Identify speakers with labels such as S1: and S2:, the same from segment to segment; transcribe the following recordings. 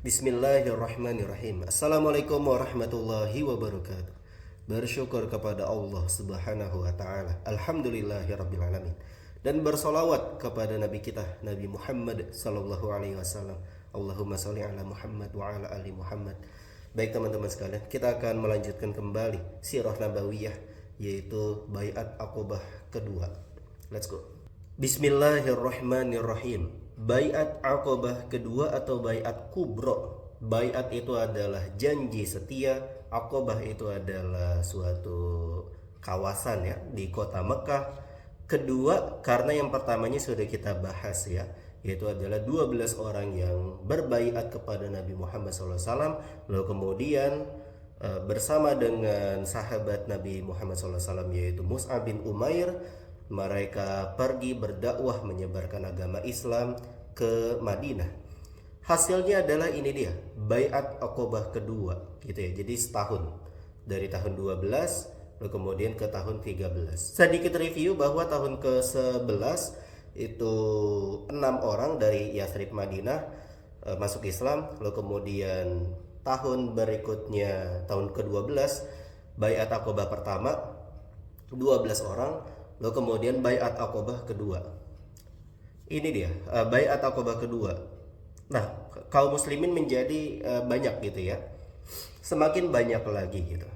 S1: Bismillahirrahmanirrahim. Assalamualaikum warahmatullahi wabarakatuh. Bersyukur kepada Allah Subhanahu wa taala. Alhamdulillahirabbil alamin. Dan bersolawat kepada nabi kita Nabi Muhammad sallallahu alaihi wasallam. Allahumma shalli ala Muhammad wa ala ali Muhammad. Baik teman-teman sekalian, kita akan melanjutkan kembali sirah nabawiyah, yaitu Baiat Aqobah kedua. Let's go. Bismillahirrahmanirrahim. Baiat Aqobah kedua atau Baiat Kubro. Baiat itu adalah janji setia, Aqobah itu adalah suatu kawasan ya di kota Mekah. Kedua karena yang pertamanya sudah kita bahas ya, yaitu adalah 12 orang yang berbaiat kepada Nabi Muhammad SAW. Lalu kemudian bersama dengan sahabat Nabi Muhammad SAW yaitu Mus'ab bin Umair, mereka pergi berdakwah menyebarkan agama Islam ke Madinah. Hasilnya adalah ini dia, Baiat Aqobah kedua gitu ya. Jadi setahun, dari tahun 12 lalu kemudian ke tahun 13. Sedikit review bahwa tahun ke-11 itu 6 orang dari Yathrib Madinah masuk Islam. Lalu kemudian tahun berikutnya, tahun ke-12, Baiat Aqobah pertama 12 orang. Lalu kemudian Baiat Aqobah kedua. Ini dia, Baiat Aqobah kedua. Nah, kaum muslimin menjadi banyak gitu ya. Semakin banyak lagi gitu.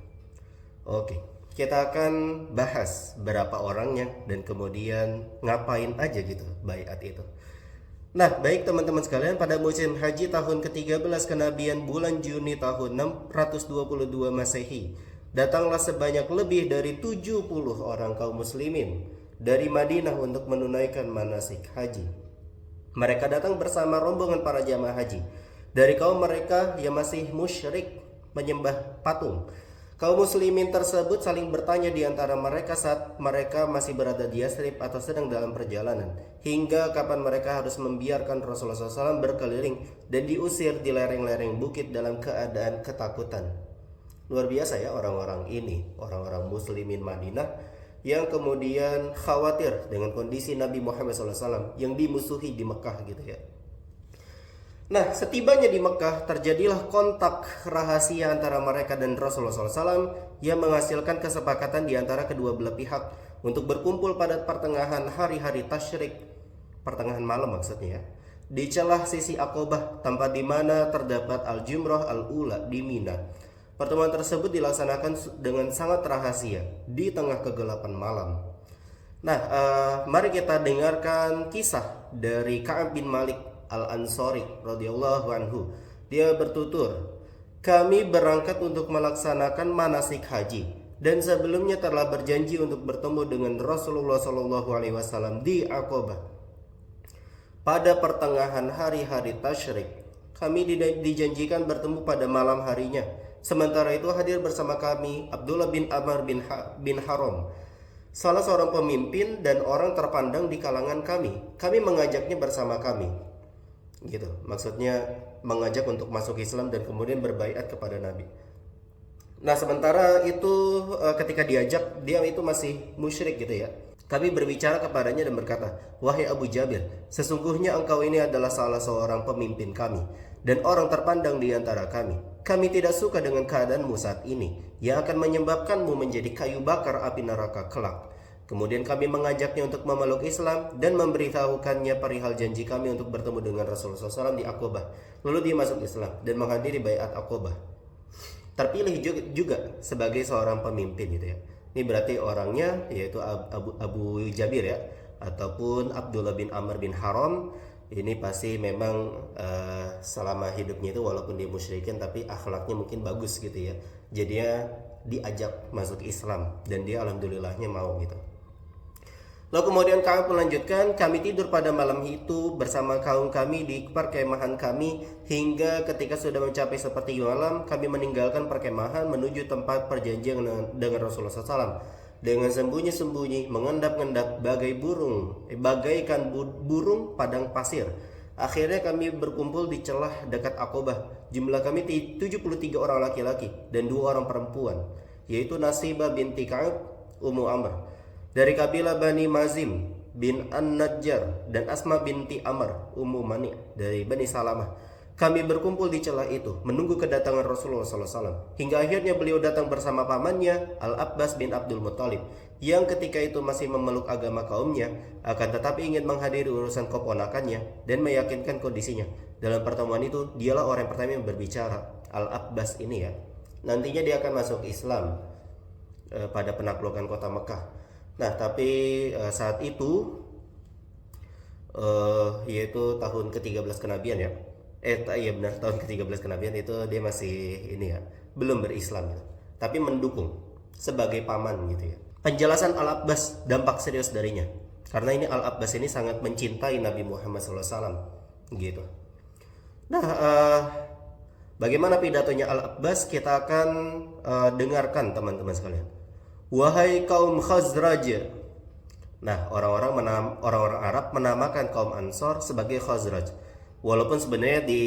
S1: Oke, kita akan bahas berapa orangnya dan kemudian ngapain aja gitu baiat itu. Nah, baik teman-teman sekalian, pada musim haji tahun ke-13 kenabian bulan Juni tahun 622 Masehi, datanglah sebanyak lebih dari 70 orang kaum muslimin dari Madinah untuk menunaikan manasik haji. Mereka datang bersama rombongan para jamaah haji. Dari kaum mereka yang masih musyrik menyembah patung. Kaum muslimin tersebut saling bertanya di antara mereka saat mereka masih berada di Yathrib atau sedang dalam perjalanan, hingga kapan mereka harus membiarkan Rasulullah SAW berkeliling dan diusir di lereng-lereng bukit dalam keadaan ketakutan. Luar biasa ya orang-orang ini, orang-orang muslimin Madinah yang kemudian khawatir dengan kondisi Nabi Muhammad SAW yang dimusuhi di Mekah gitu ya. Nah, setibanya di Mekah terjadilah kontak rahasia antara mereka dan Rasulullah SAW yang menghasilkan kesepakatan di antara kedua belah pihak untuk berkumpul pada pertengahan hari-hari tasyrik, pertengahan malam maksudnya ya, di celah sisi Aqobah, tempat di mana terdapat Al-Jumrah Al-Ula di Mina. Pertemuan tersebut dilaksanakan dengan sangat rahasia di tengah kegelapan malam. Nah, mari kita dengarkan kisah dari Ka'ab bin Malik Al-Ansari radhiyallahu anhu. Dia bertutur, "Kami berangkat untuk melaksanakan manasik haji dan sebelumnya telah berjanji untuk bertemu dengan Rasulullah SAW di Aqobah. Pada pertengahan hari-hari tasyrik, kami dijanjikan bertemu pada malam harinya. Sementara itu hadir bersama kami Abdullah bin Amr bin Haram, salah seorang pemimpin dan orang terpandang di kalangan kami. Kami mengajaknya bersama kami." Gitu. Maksudnya mengajak untuk masuk Islam dan kemudian berbaiat kepada Nabi. Nah, sementara itu ketika diajak, dia itu masih musyrik gitu ya. Kami berbicara kepadanya dan berkata, "Wahai Abu Jabir, sesungguhnya engkau ini adalah salah seorang pemimpin kami dan orang terpandang di antara kami. Kami tidak suka dengan keadaanmu saat ini yang akan menyebabkanmu menjadi kayu bakar api neraka kelak." Kemudian kami mengajaknya untuk memeluk Islam dan memberitahukannya perihal janji kami untuk bertemu dengan Rasulullah SAW di Aqobah. Lalu dia masuk Islam dan menghadiri Baiat Aqobah. Terpilih juga sebagai seorang pemimpin gitu ya. Ini berarti orangnya yaitu Abu Jabir ya, ataupun Abdullah bin Amr bin Haram. Ini pasti memang selama hidupnya itu walaupun dia musyrikin tapi akhlaknya mungkin bagus gitu ya. Jadinya diajak masuk Islam dan dia alhamdulillahnya mau gitu. Lalu kemudian kami melanjutkan, "Kami tidur pada malam itu bersama kaum kami di perkemahan kami hingga ketika sudah mencapai seperti malam, kami meninggalkan perkemahan menuju tempat perjanjian dengan Rasulullah SAW dengan sembunyi-sembunyi mengendap-endap bagaikan burung padang pasir. Akhirnya kami berkumpul di celah dekat Aqobah. Jumlah kami 73 orang laki-laki dan 2 orang perempuan, yaitu Nasibah binti Ka'ab, Ummu Amr dari kabilah Bani Mazim bin An-Najjar dan Asma binti Amr Ummu Mani dari Bani Salamah Kami berkumpul di celah itu, menunggu kedatangan Rasulullah SAW. Hingga akhirnya beliau datang bersama pamannya, Al-Abbas bin Abdul Muttalib, yang ketika itu masih memeluk agama kaumnya, akan tetapi ingin menghadiri urusan keponakannya dan meyakinkan kondisinya. Dalam pertemuan itu, dialah orang yang pertama yang berbicara. Al-Abbas ini ya, nantinya dia akan masuk Islam pada penaklukan kota Mekah. Nah, tapi saat itu, yaitu tahun ke-13 kenabian ya. Iya benar, tahun ke-13 kenabian itu dia masih ini ya, belum berislam gitu. Tapi mendukung sebagai paman gitu ya. Penjelasan Al-Abbas dampak serius darinya. Karena ini Al-Abbas ini sangat mencintai Nabi Muhammad SAW gitu. Nah, bagaimana pidatonya Al-Abbas kita akan dengarkan teman-teman sekalian. Wahai kaum Khazraj. Nah, orang-orang Arab menamakan kaum Ansor sebagai Khazraj. Walaupun sebenarnya di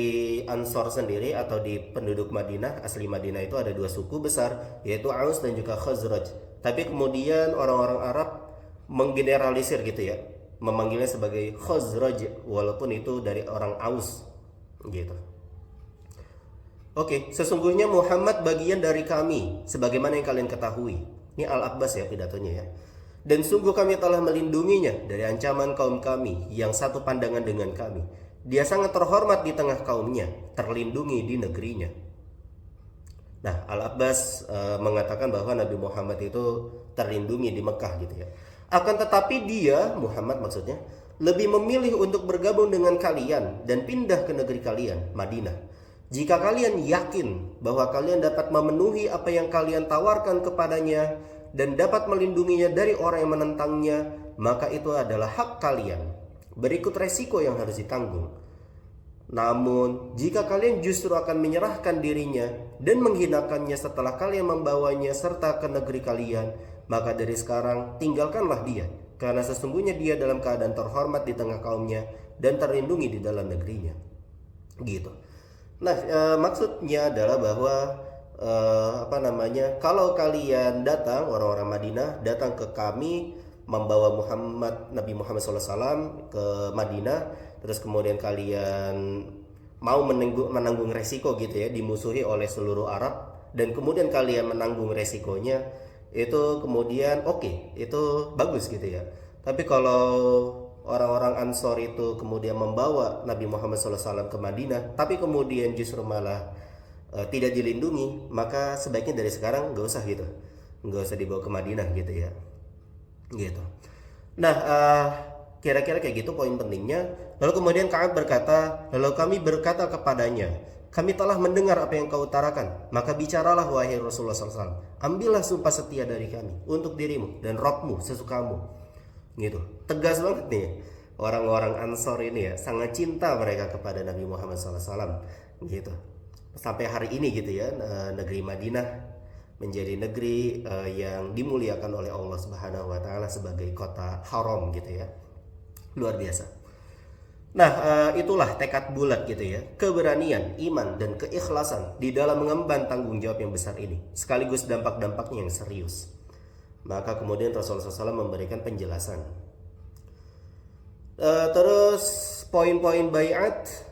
S1: Ansor sendiri atau di penduduk Madinah, asli Madinah itu ada dua suku besar, yaitu Aus dan juga Khazraj. Tapi kemudian orang-orang Arab menggeneralisir gitu ya, memanggilnya sebagai Khazraj walaupun itu dari orang Aus gitu. Oke, sesungguhnya Muhammad bagian dari kami sebagaimana yang kalian ketahui. Ini Al-Abbas ya pidatonya ya. Dan sungguh kami telah melindunginya dari ancaman kaum kami yang satu pandangan dengan kami. Dia sangat terhormat di tengah kaumnya, terlindungi di negerinya. Nah, Al-Abbas mengatakan bahwa Nabi Muhammad itu terlindungi di Mekah gitu ya. Akan tetapi dia, Muhammad maksudnya, lebih memilih untuk bergabung dengan kalian dan pindah ke negeri kalian, Madinah. Jika kalian yakin bahwa kalian dapat memenuhi apa yang kalian tawarkan kepadanya dan dapat melindunginya dari orang yang menentangnya, maka itu adalah hak kalian. Berikut resiko yang harus ditanggung. Namun, jika kalian justru akan menyerahkan dirinya dan menghinakannya setelah kalian membawanya serta ke negeri kalian, maka dari sekarang tinggalkanlah dia, karena sesungguhnya dia dalam keadaan terhormat di tengah kaumnya dan terlindungi di dalam negerinya. Gitu. Nah, maksudnya adalah bahwa kalau kalian datang, orang-orang Madinah datang ke kami, membawa Nabi Muhammad SAW ke Madinah, terus kemudian kalian mau menanggung resiko gitu ya, dimusuhi oleh seluruh Arab, dan kemudian kalian menanggung resikonya, itu kemudian oke, itu bagus gitu ya. Tapi kalau orang-orang Ansor itu kemudian membawa Nabi Muhammad SAW ke Madinah, tapi kemudian justru malah tidak dilindungi, maka sebaiknya dari sekarang nggak usah gitu, nggak usah dibawa ke Madinah gitu ya. Gitu. Nah, kira-kira kayak gitu poin pentingnya. Lalu kemudian Ka'ab berkata, lalu kami berkata kepadanya, kami telah mendengar apa yang kau utarakan, maka bicaralah wahai Rasulullah SAW. Ambillah sumpah setia dari kami untuk dirimu dan Rabbmu sesukamu. Gitu. Tegas banget nih orang-orang Ansor ini ya, sangat cinta mereka kepada Nabi Muhammad SAW. Gitu. Sampai hari ini gitu ya, negeri Madinah menjadi negeri yang dimuliakan oleh Allah Subhanahu wa taala sebagai kota haram gitu ya. Luar biasa. Nah, itulah tekad bulat gitu ya, keberanian, iman dan keikhlasan di dalam mengemban tanggung jawab yang besar ini, sekaligus dampak-dampaknya yang serius. Maka kemudian Rasulullah SAW memberikan penjelasan. Terus poin-poin baiat.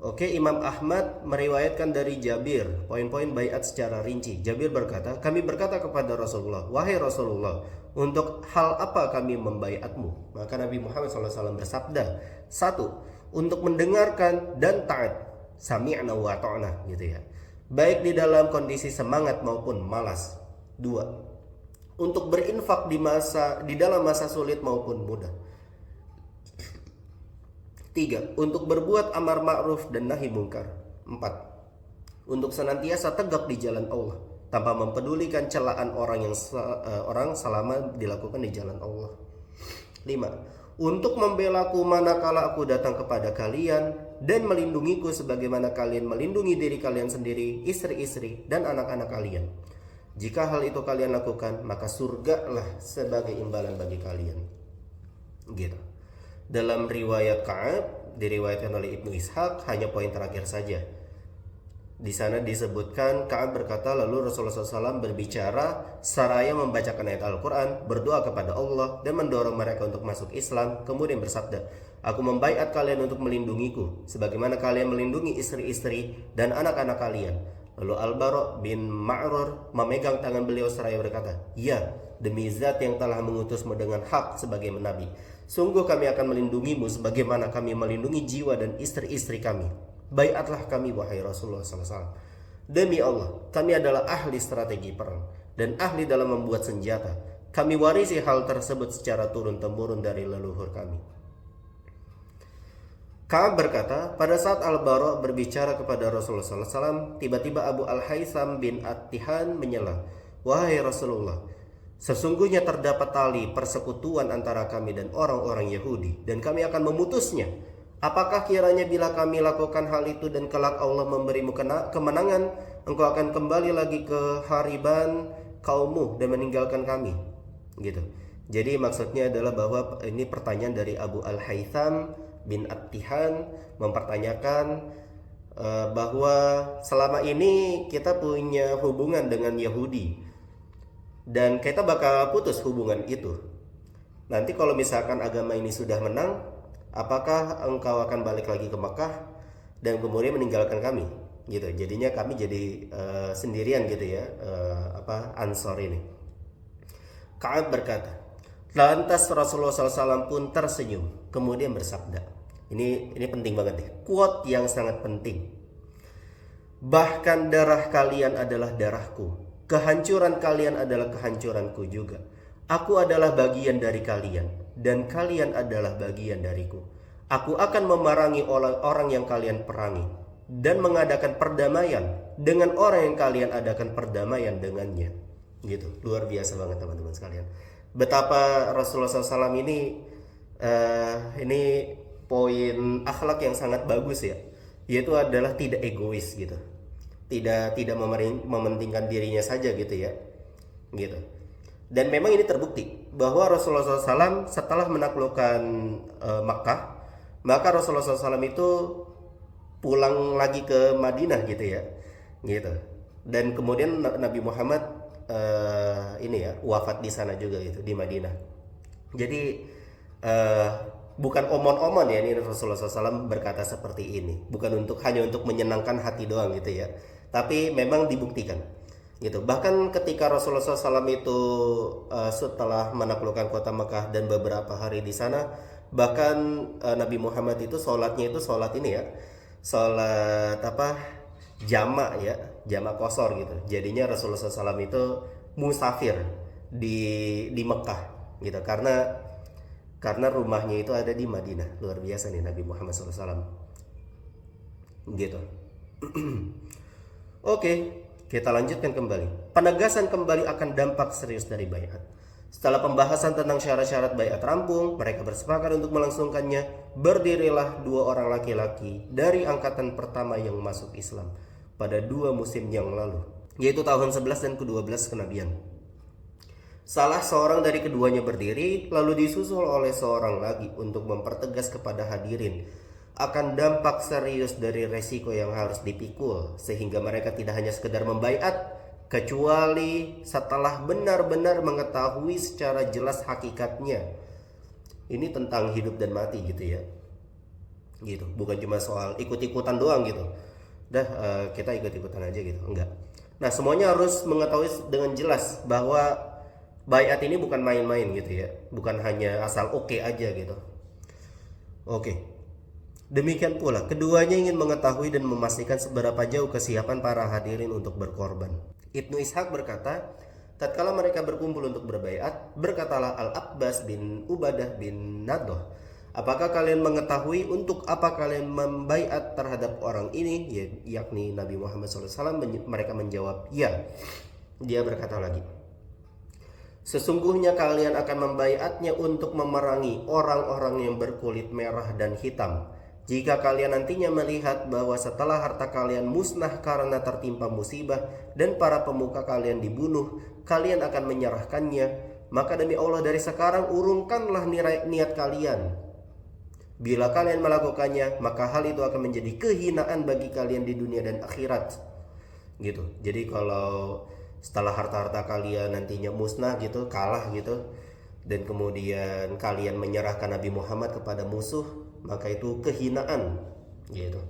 S1: Oke, Imam Ahmad meriwayatkan dari Jabir poin-poin baiat secara rinci. Jabir berkata, kami berkata kepada Rasulullah, wahai Rasulullah, untuk hal apa kami membaiatmu? Maka Nabi Muhammad SAW bersabda, 1. Untuk mendengarkan dan taat, sami'na wa ta'na gitu ya, baik di dalam kondisi semangat maupun malas. 2. Untuk berinfak di dalam masa sulit maupun mudah. 3. Untuk berbuat amar ma'ruf dan nahi mungkar. 4. Untuk senantiasa tegak di jalan Allah tanpa mempedulikan celaan orang selama dilakukan di jalan Allah. 5. Untuk membelaku manakala aku datang kepada kalian dan melindungiku sebagaimana kalian melindungi diri kalian sendiri, istri-istri dan anak-anak kalian. Jika hal itu kalian lakukan, maka surgalah sebagai imbalan bagi kalian. Gitu. Dalam riwayat Ka'ab diriwayatkan oleh Ibnu Ishaq, hanya poin terakhir saja. Di sana disebutkan Ka'ab berkata, lalu Rasulullah SAW berbicara seraya membacakan ayat Al-Quran, berdoa kepada Allah dan mendorong mereka untuk masuk Islam. Kemudian bersabda, Aku membaiat kalian untuk melindungiku, sebagaimana kalian melindungi istri-istri dan anak-anak kalian. Lalu Al-Bara' bin Ma'rur memegang tangan beliau seraya berkata, ya, demi zat yang telah mengutusmu dengan hak sebagai nabi, sungguh kami akan melindungimu sebagaimana kami melindungi jiwa dan istri-istri kami. Baiatlah kami, wahai Rasulullah SAW. Demi Allah, kami adalah ahli strategi perang dan ahli dalam membuat senjata. Kami warisi hal tersebut secara turun-temurun dari leluhur kami. Ka'ab berkata, pada saat Al-Bara' berbicara kepada Rasulullah SAW, tiba-tiba Abu Al-Haytham bin At-Tihan menyela, wahai Rasulullah, sesungguhnya terdapat tali persekutuan antara kami dan orang-orang Yahudi, dan kami akan memutusnya. Apakah kiranya bila kami lakukan hal itu dan kelak Allah memberimu kemenangan, engkau akan kembali lagi ke hariban kaummu dan meninggalkan kami? Gitu. Jadi maksudnya adalah bahwa ini pertanyaan dari Abu Al-Haytham bin At-Tihan mempertanyakan bahwa selama ini kita punya hubungan dengan Yahudi dan kita bakal putus hubungan itu. Nanti kalau misalkan agama ini sudah menang, apakah engkau akan balik lagi ke Makkah dan kemudian meninggalkan kami? Gitu. Jadinya kami jadi sendirian gitu ya, Ansor ini. Ka'ab berkata, lantas Rasulullah SAW pun tersenyum, kemudian bersabda, ini penting banget nih, quote yang sangat penting. Bahkan darah kalian adalah darahku, kehancuran kalian adalah kehancuranku juga. Aku adalah bagian dari kalian, dan kalian adalah bagian dariku. Aku akan memerangi orang yang kalian perangi, dan mengadakan perdamaian dengan orang yang kalian adakan perdamaian dengannya. Gitu, luar biasa banget teman-teman sekalian. Betapa Rasulullah SAW ini poin akhlak yang sangat bagus ya, yaitu adalah tidak egois gitu, tidak mementingkan dirinya saja gitu ya, gitu. Dan memang ini terbukti bahwa Rasulullah SAW setelah menaklukkan Makkah, maka Rasulullah SAW itu pulang lagi ke Madinah gitu ya, gitu. Dan kemudian Nabi Muhammad wafat di sana juga gitu, di Madinah. Jadi bukan omon-omon ya, ini Rasulullah SAW berkata seperti ini, bukan hanya untuk menyenangkan hati doang gitu ya, tapi memang dibuktikan gitu. Bahkan ketika Rasulullah SAW itu setelah menaklukkan kota Mekah dan beberapa hari di sana, bahkan Nabi Muhammad itu sholatnya itu sholat ini ya, sholat jamak ya, jamak qashar gitu. Jadinya Rasulullah SAW itu musafir di Mekah gitu, karena rumahnya itu ada di Madinah. Luar biasa nih Nabi Muhammad SAW gitu. Oke, kita lanjutkan kembali. Penegasan kembali akan dampak serius dari baiat. Setelah pembahasan tentang syarat-syarat baiat rampung, mereka bersepakat untuk melangsungkannya. Berdirilah dua orang laki-laki dari angkatan pertama yang masuk Islam pada 2 musim yang lalu, yaitu tahun 11 dan ke-12 kenabian. Salah seorang dari keduanya berdiri, lalu disusul oleh seorang lagi untuk mempertegas kepada hadirin akan dampak serius dari resiko yang harus dipikul, sehingga mereka tidak hanya sekedar membaiat, kecuali setelah benar-benar mengetahui secara jelas hakikatnya. Ini tentang hidup dan mati gitu ya, gitu. Bukan cuma soal ikut-ikutan doang gitu. Kita ikut-ikutan aja gitu, enggak. Nah, semuanya harus mengetahui dengan jelas bahwa baiat ini bukan main-main gitu ya, bukan hanya asal oke aja gitu. Oke. Demikian pula keduanya ingin mengetahui dan memastikan seberapa jauh kesiapan para hadirin untuk berkorban. Ibnu Ishaq berkata, tatkala mereka berkumpul untuk berbaiat, berkatalah Al-Abbas bin Ubadah bin Nadoh, apakah kalian mengetahui untuk apa kalian membaiat terhadap orang ini, yakni Nabi Muhammad SAW? Mereka menjawab, ya. Dia berkata lagi, sesungguhnya kalian akan membaiatnya untuk memerangi orang-orang yang berkulit merah dan hitam. Jika kalian nantinya melihat bahwa setelah harta kalian musnah karena tertimpa musibah dan para pemuka kalian dibunuh, kalian akan menyerahkannya, maka demi Allah dari sekarang urungkanlah niat kalian. Bila kalian melakukannya, maka hal itu akan menjadi kehinaan bagi kalian di dunia dan akhirat. Gitu. Jadi kalau setelah harta-harta kalian nantinya musnah gitu, kalah gitu, dan kemudian kalian menyerahkan Nabi Muhammad kepada musuh, maka itu kehinaan gitu.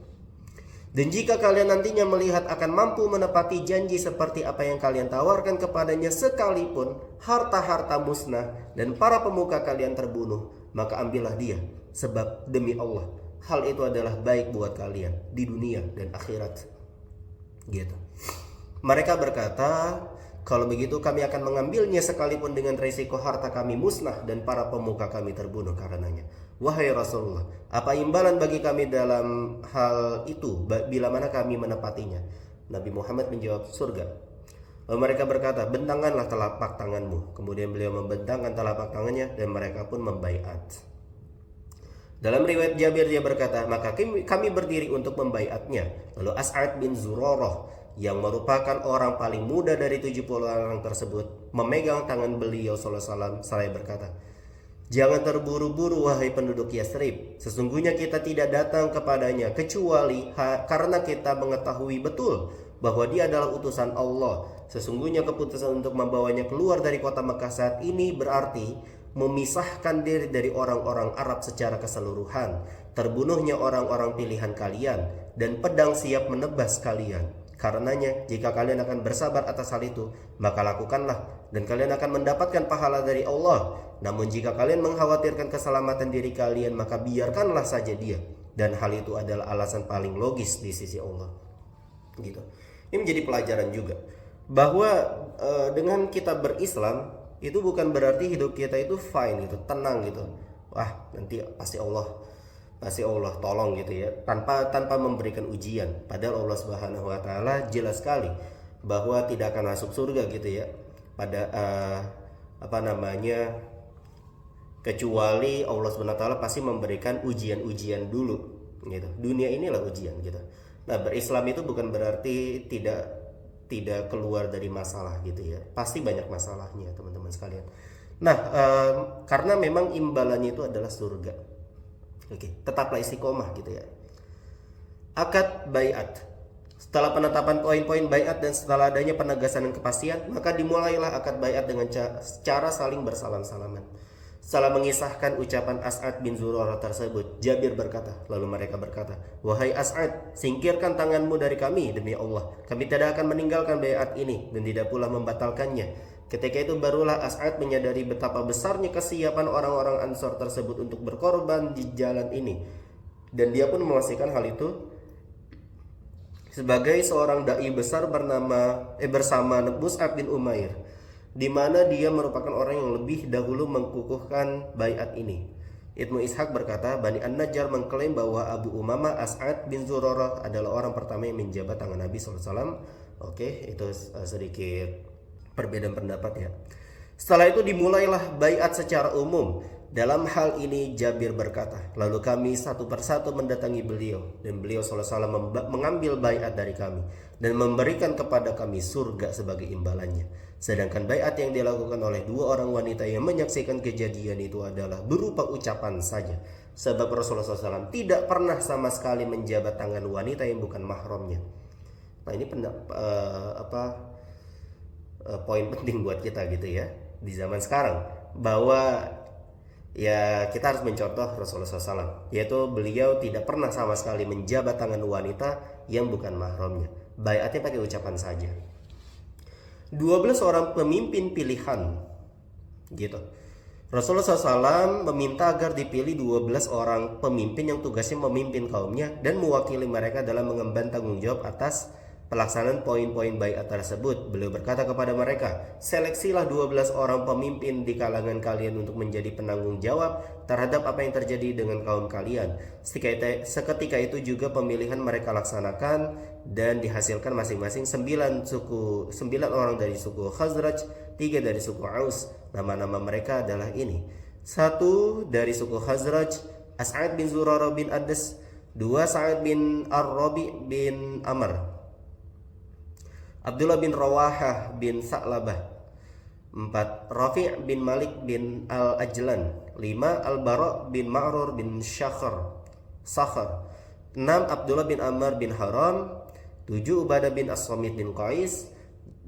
S1: Dan jika kalian nantinya melihat akan mampu menepati janji seperti apa yang kalian tawarkan kepadanya, sekalipun harta-harta musnah dan para pemuka kalian terbunuh, maka ambillah dia, sebab demi Allah hal itu adalah baik buat kalian di dunia dan akhirat gitu. Mereka berkata, kalau begitu kami akan mengambilnya sekalipun dengan resiko harta kami musnah dan para pemuka kami terbunuh karenanya. Wahai Rasulullah, apa imbalan bagi kami dalam hal itu bila mana kami menepatinya? Nabi Muhammad menjawab, surga. Lalu mereka berkata, bentangkanlah telapak tanganmu. Kemudian beliau membentangkan telapak tangannya dan mereka pun membaiat. Dalam riwayat Jabir dia berkata, maka kami berdiri untuk membaiatnya. Lalu As'ad bin Zurarah yang merupakan orang paling muda dari 70 orang tersebut memegang tangan beliau sallallahu alaihi wasallam seraya berkata, jangan terburu-buru wahai penduduk Yathrib, sesungguhnya kita tidak datang kepadanya kecuali karena kita mengetahui betul bahwa dia adalah utusan Allah. Sesungguhnya keputusan untuk membawanya keluar dari kota Mekah saat ini berarti memisahkan diri dari orang-orang Arab secara keseluruhan, terbunuhnya orang-orang pilihan kalian, dan pedang siap menebas kalian. Karenanya, jika kalian akan bersabar atas hal itu, maka lakukanlah, dan kalian akan mendapatkan pahala dari Allah. Namun jika kalian mengkhawatirkan keselamatan diri kalian, maka biarkanlah saja dia, dan hal itu adalah alasan paling logis di sisi Allah. Gitu. Ini menjadi pelajaran juga bahwa dengan kita berislam itu bukan berarti hidup kita itu fine gitu, tenang gitu. Wah, nanti pasti Allah tolong gitu ya, tanpa memberikan ujian. Padahal Allah Subhanahu wa taala jelas sekali bahwa tidak akan masuk surga gitu ya. Pada kecuali Allah Subhanahu wa taala pasti memberikan ujian-ujian dulu gitu. Dunia inilah ujian gitu. Nah, berislam itu bukan berarti tidak keluar dari masalah gitu ya. Pasti banyak masalahnya teman-teman sekalian. Nah, karena memang imbalannya itu adalah surga. Oke, tetaplah istiqomah gitu ya. Akad baiat. Setelah penetapan poin-poin baiat dan setelah adanya penegasan dan kepastian, maka dimulailah akad baiat dengan cara saling bersalam-salaman. Setelah mengisahkan ucapan As'ad bin Zurarah tersebut, Jabir berkata, lalu mereka berkata, wahai As'ad, singkirkan tanganmu dari kami demi Allah. Kami tidak akan meninggalkan baiat ini dan tidak pula membatalkannya. Ketika itu barulah As'ad menyadari betapa besarnya kesiapan orang-orang Ansor tersebut untuk berkorban di jalan ini. Dan dia pun memastikan hal itu sebagai seorang dai besar bersama Mus'ab bin Umair, di mana dia merupakan orang yang lebih dahulu mengkukuhkan baiat ini. Ibnu Ishaq berkata, Bani An-Najjar mengklaim bahwa Abu Umamah As'ad bin Zurarah adalah orang pertama yang menjabat tangan Nabi SAW. Oke, itu sedikit perbedaan pendapat ya. Setelah itu dimulailah baiat secara umum. Dalam hal ini Jabir berkata, lalu kami satu persatu mendatangi beliau, dan beliau SAW mengambil baiat dari kami dan memberikan kepada kami surga sebagai imbalannya. Sedangkan baiat yang dilakukan oleh dua orang wanita yang menyaksikan kejadian itu adalah berupa ucapan saja, sebab Rasulullah SAW tidak pernah sama sekali menjabat tangan wanita yang bukan mahramnya. Nah, ini poin penting buat kita gitu ya di zaman sekarang, bahwa ya kita harus mencontoh Rasulullah SAW, yaitu beliau tidak pernah sama sekali menjabat tangan wanita yang bukan mahramnya. Baiatnya pakai ucapan saja. 12 orang pemimpin pilihan gitu. Rasulullah SAW meminta agar dipilih 12 orang pemimpin yang tugasnya memimpin kaumnya dan mewakili mereka dalam mengemban tanggung jawab atas pelaksanaan poin-poin baiat tersebut. Beliau berkata kepada mereka, seleksilah 12 orang pemimpin di kalangan kalian untuk menjadi penanggung jawab terhadap apa yang terjadi dengan kaum kalian. Seketika itu juga pemilihan mereka laksanakan dan dihasilkan masing-masing 9 orang dari suku Khazraj, 3 dari suku Aus. Nama-nama mereka adalah ini: 1 dari suku Khazraj, As'ad bin Zurarah bin Adas; 2 Sa'ad bin Ar-Rabi bin Amr; Abdullah bin Rawahah bin Sa'labah; 4 Rafi' bin Malik bin Al-Ajlan; 5 Al-Bara' bin Ma'rur bin Sakhar; 6 Abdullah bin Amr bin Haram; 7 Ubadah bin As-Samit bin Qais;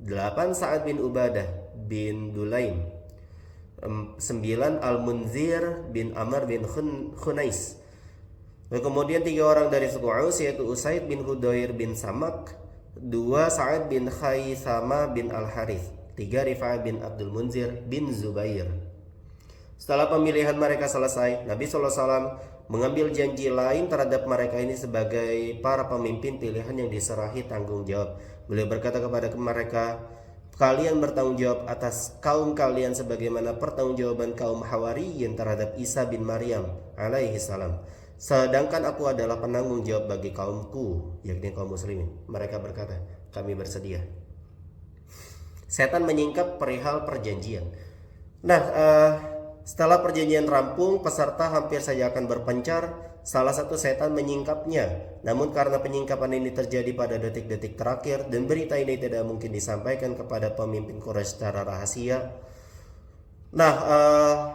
S1: 8 Sa'ad bin Ubadah bin Dulaim; 9 Al-Munzir bin Amr bin Khunais; Lalu kemudian 3 orang dari suku Aus, yaitu Usaid bin Hudair bin Samak, 2 Sa'ad bin Khaisama bin Al-Harith, 3 Rifa'ah bin Abdul Munzir bin Zubair. Setelah pemilihan mereka selesai, Nabi SAW mengambil janji lain terhadap mereka ini sebagai para pemimpin pilihan yang diserahi tanggung jawab. Beliau berkata kepada mereka, kalian bertanggung jawab atas kaum kalian sebagaimana pertanggungjawaban kaum Hawariyin terhadap Isa bin Maryam alaihi salam. Sedangkan aku adalah penanggung jawab bagi kaumku, yakni kaum muslimin. Mereka berkata, kami bersedia. Setan menyingkap perihal perjanjian. Nah, setelah perjanjian rampung, peserta hampir saja akan berpencar. Salah satu setan menyingkapnya. Namun karena penyingkapan ini terjadi pada detik-detik terakhir dan berita ini tidak mungkin disampaikan kepada pemimpin Quraisy secara rahasia. Nah,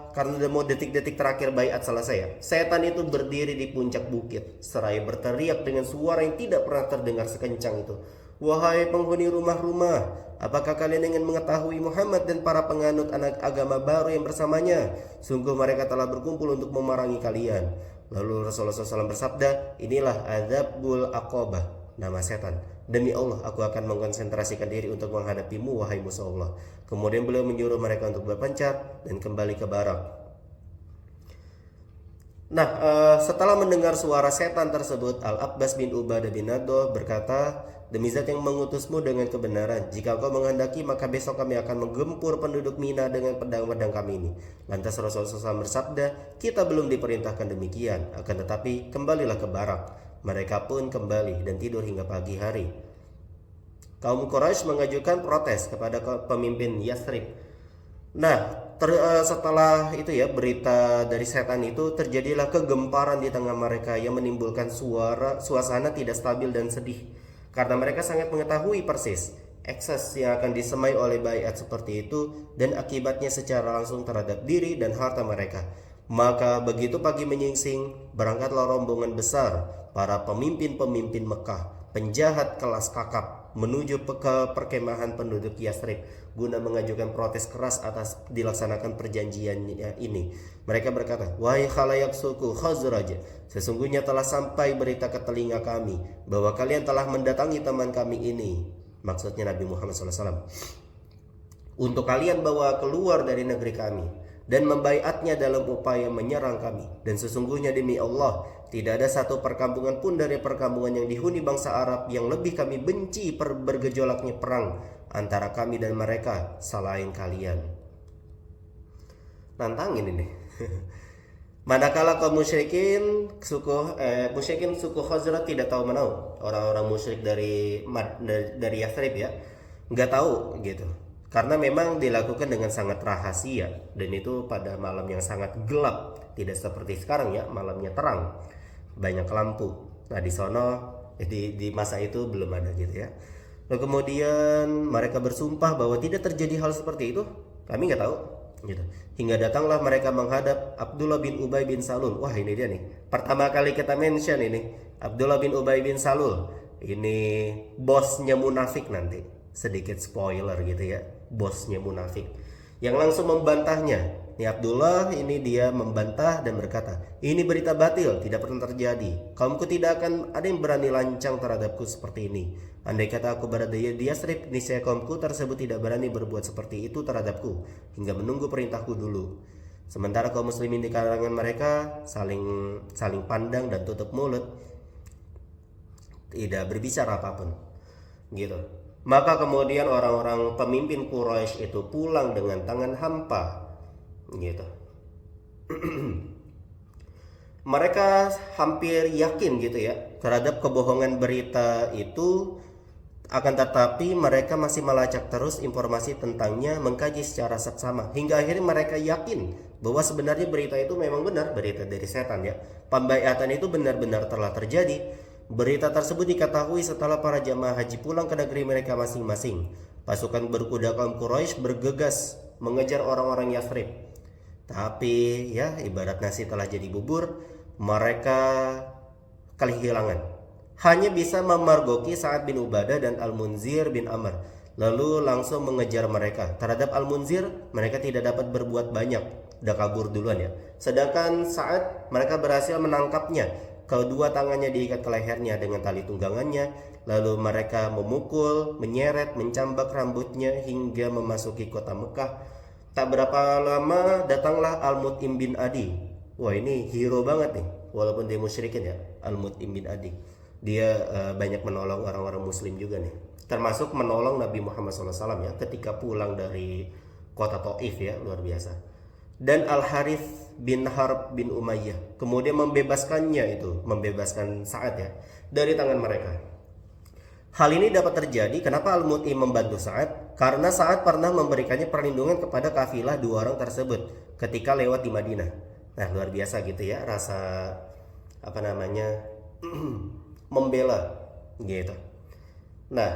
S1: karena udah mau detik-detik terakhir baiat selesai ya, setan itu berdiri di puncak bukit seraya berteriak dengan suara yang tidak pernah terdengar sekencang itu. Wahai penghuni rumah-rumah, apakah kalian ingin mengetahui Muhammad dan para penganut anak agama baru yang bersamanya? Sungguh mereka telah berkumpul untuk memerangi kalian. Lalu Rasulullah SAW bersabda, inilah Adzabul Aqabah, nama setan. Demi Allah, aku akan mengkonsentrasikan diri untuk menghadapimu, wahai musuh Allah. Kemudian beliau menyuruh mereka untuk berpencar dan kembali ke barak. Nah, setelah mendengar suara setan tersebut, Al-Abbas bin Ubadah bin Nadoh berkata, demi zat yang mengutusmu dengan kebenaran, jika kau menghendaki maka besok kami akan menggempur penduduk Mina dengan pedang-pedang kami ini. Lantas Rasulullah SAW bersabda, kita belum diperintahkan demikian, akan tetapi kembalilah ke barak. Mereka pun kembali dan tidur hingga pagi hari. Kaum Quraisy mengajukan protes kepada pemimpin Yathrib. Nah, setelah itu ya, berita dari setan itu, terjadilah kegemparan di tengah mereka yang menimbulkan suasana tidak stabil dan sedih. Karena mereka sangat mengetahui persis ekses yang akan disemai oleh baiat seperti itu dan akibatnya secara langsung terhadap diri dan harta mereka. Maka begitu pagi menyingsing, berangkatlah rombongan besar para pemimpin-pemimpin Mekah, penjahat kelas kakap, menuju ke perkemahan penduduk Yathrib guna mengajukan protes keras atas dilaksanakan perjanjian ini. Mereka berkata, wahai khalayak suku Khazraj, sesungguhnya telah sampai berita ke telinga kami bahwa kalian telah mendatangi teman kami ini, maksudnya Nabi Muhammad SAW, untuk kalian bawa keluar dari negeri kami dan membaiatnya dalam upaya menyerang kami. Dan sesungguhnya demi Allah, tidak ada satu perkampungan pun dari perkampungan yang dihuni bangsa Arab yang lebih kami benci bergejolaknya perang antara kami dan mereka selain kalian. Nantangin ini. Manakala kaum musyrikin suku Khazraj tidak tahu menahu, orang-orang musyrik dari Yathrib ya, nggak tahu gitu. Karena memang dilakukan dengan sangat rahasia dan itu pada malam yang sangat gelap, tidak seperti sekarang ya, malamnya terang, banyak lampu. Nah di sono di masa itu belum ada gitu ya. Lalu kemudian mereka bersumpah bahwa tidak terjadi hal seperti itu, kami nggak tahu gitu. Hingga datanglah mereka menghadap Abdullah bin Ubay bin Salul. Wah ini dia nih, pertama kali kita mention ini Abdullah bin Ubay bin Salul. Ini bosnya munafik nanti. Sedikit spoiler gitu ya, bosnya munafik yang langsung membantahnya. Ini Abdullah ini dia membantah dan berkata, ini berita batil, tidak pernah terjadi. Kaumku tidak akan ada yang berani lancang terhadapku seperti ini. Andai kata aku berada di Yathrib, niscaya kaumku tersebut tidak berani berbuat seperti itu terhadapku hingga menunggu perintahku dulu. Sementara kaum muslimin di kalangan mereka saling pandang dan tutup mulut, tidak berbicara apapun gitu. Maka kemudian orang-orang pemimpin Quraisy itu pulang dengan tangan hampa gitu. Mereka hampir yakin gitu ya terhadap kebohongan berita itu, akan tetapi mereka masih melacak terus informasi tentangnya, mengkaji secara seksama hingga akhirnya mereka yakin bahwa sebenarnya berita itu memang benar, berita dari setan ya. Pembaiatan itu benar-benar telah terjadi. Berita tersebut diketahui setelah para jamaah haji pulang ke negeri mereka masing-masing. Pasukan berkuda kaum Quraisy bergegas mengejar orang-orang Yathrib. Tapi ya ibarat nasi telah jadi bubur, mereka kehilangan. Hanya bisa memergoki Sa'ad bin Ubadah dan Al-Munzir bin Amr, lalu langsung mengejar mereka. Terhadap Al-Munzir mereka tidak dapat berbuat banyak, udah kabur duluan ya. Sedangkan Sa'ad mereka berhasil menangkapnya kedua tangannya diikat ke lehernya dengan tali tunggangannya, lalu mereka memukul, menyeret, mencambak rambutnya hingga memasuki kota Mekah. Tak berapa lama datanglah Al-Mut'im bin Adi. Wah, ini hero banget nih, walaupun dia musyrikin ya, Al-Mut'im bin Adi. Dia banyak menolong orang-orang muslim juga nih, termasuk menolong Nabi Muhammad SAW ya ketika pulang dari kota Taif ya, luar biasa. Dan Al Harith bin Harb bin Umayyah kemudian membebaskannya, itu membebaskan Sa'ad ya dari tangan mereka. Hal ini dapat terjadi kenapa Al-Mut'im membantu Sa'ad? Karena Sa'ad pernah memberikannya perlindungan kepada kafilah dua orang tersebut ketika lewat di Madinah. Nah, luar biasa gitu ya, rasa apa namanya membela gitu. Nah,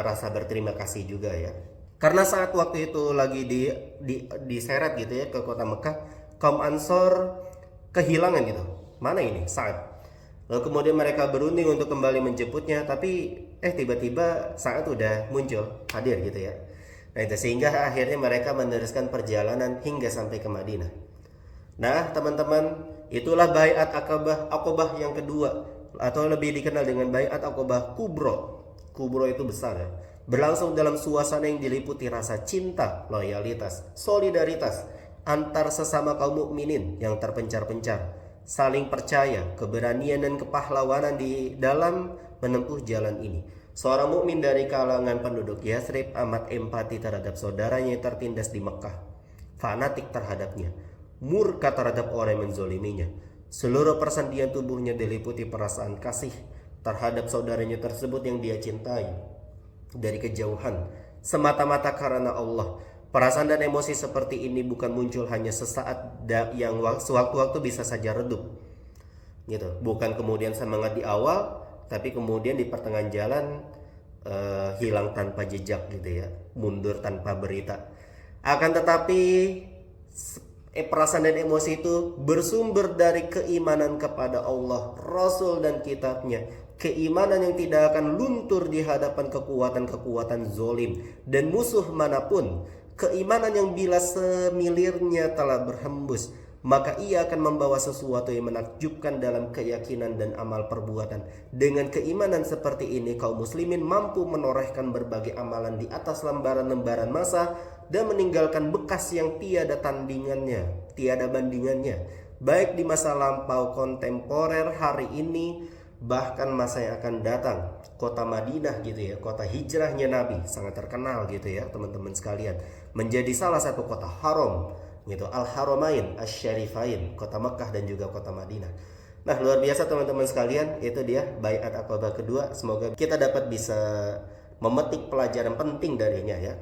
S1: rasa berterima kasih juga ya. Karena saat waktu itu lagi diseret gitu ya ke kota Mekah, kaum Ansor kehilangan gitu. Mana ini Sa'ad? Lalu kemudian mereka berunding untuk kembali menjemputnya, tapi tiba-tiba Sa'ad udah muncul, hadir gitu ya. Nah, itu sehingga akhirnya mereka meneruskan perjalanan hingga sampai ke Madinah. Nah, teman-teman, itulah Baiat Aqobah yang kedua, atau lebih dikenal dengan Baiat Aqobah Kubro. Kubro itu besar ya. Berlangsung dalam suasana yang diliputi rasa cinta, loyalitas, solidaritas antar sesama kaum mukminin yang terpencar-pencar, saling percaya, keberanian dan kepahlawanan di dalam menempuh jalan ini. Seorang mukmin dari kalangan penduduk Yathrib amat empati terhadap saudaranya yang tertindas di Mekah, fanatik terhadapnya, murka terhadap orang yang menzoliminya. Seluruh persendian tubuhnya diliputi perasaan kasih terhadap saudaranya tersebut yang dia cintai dari kejauhan, semata-mata karena Allah. Perasaan dan emosi seperti ini bukan muncul hanya sesaat yang sewaktu-waktu bisa saja redup gitu. Bukan kemudian semangat di awal, tapi kemudian di pertengahan jalan hilang tanpa jejak gitu ya, mundur tanpa berita. Akan tetapi perasaan dan emosi itu bersumber dari keimanan kepada Allah, Rasul dan kitabnya. Keimanan yang tidak akan luntur di hadapan kekuatan-kekuatan zolim dan musuh manapun. Keimanan yang bila semilirnya telah berhembus, maka ia akan membawa sesuatu yang menakjubkan dalam keyakinan dan amal perbuatan. Dengan keimanan seperti ini, kaum muslimin mampu menorehkan berbagai amalan di atas lembaran-lembaran masa dan meninggalkan bekas yang tiada tandingannya, tiada bandingannya, baik di masa lampau, kontemporer, hari ini, bahkan masa yang akan datang. Kota Madinah gitu ya, kota hijrahnya Nabi, sangat terkenal gitu ya teman-teman sekalian, menjadi salah satu kota haram gitu, Al-Haramain Asy-Syarifain, kota Mekah dan juga kota Madinah. Nah, luar biasa teman-teman sekalian, itu dia Baiat Aqobah kedua. Semoga kita dapat bisa memetik pelajaran penting darinya ya.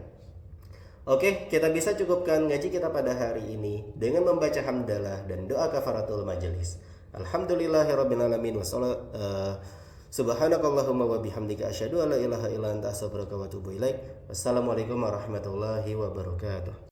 S1: Oke, kita bisa cukupkan ngaji kita pada hari ini dengan membaca hamdalah dan doa kafaratul majelis. Alhamdulillahirabbil alamin subhanakallahumma wa bihamdika asyhadu an la ilaha illa anta astaghfiruka wa atubu ilaik. Wassalamualaikum warahmatullahi wabarakatuh.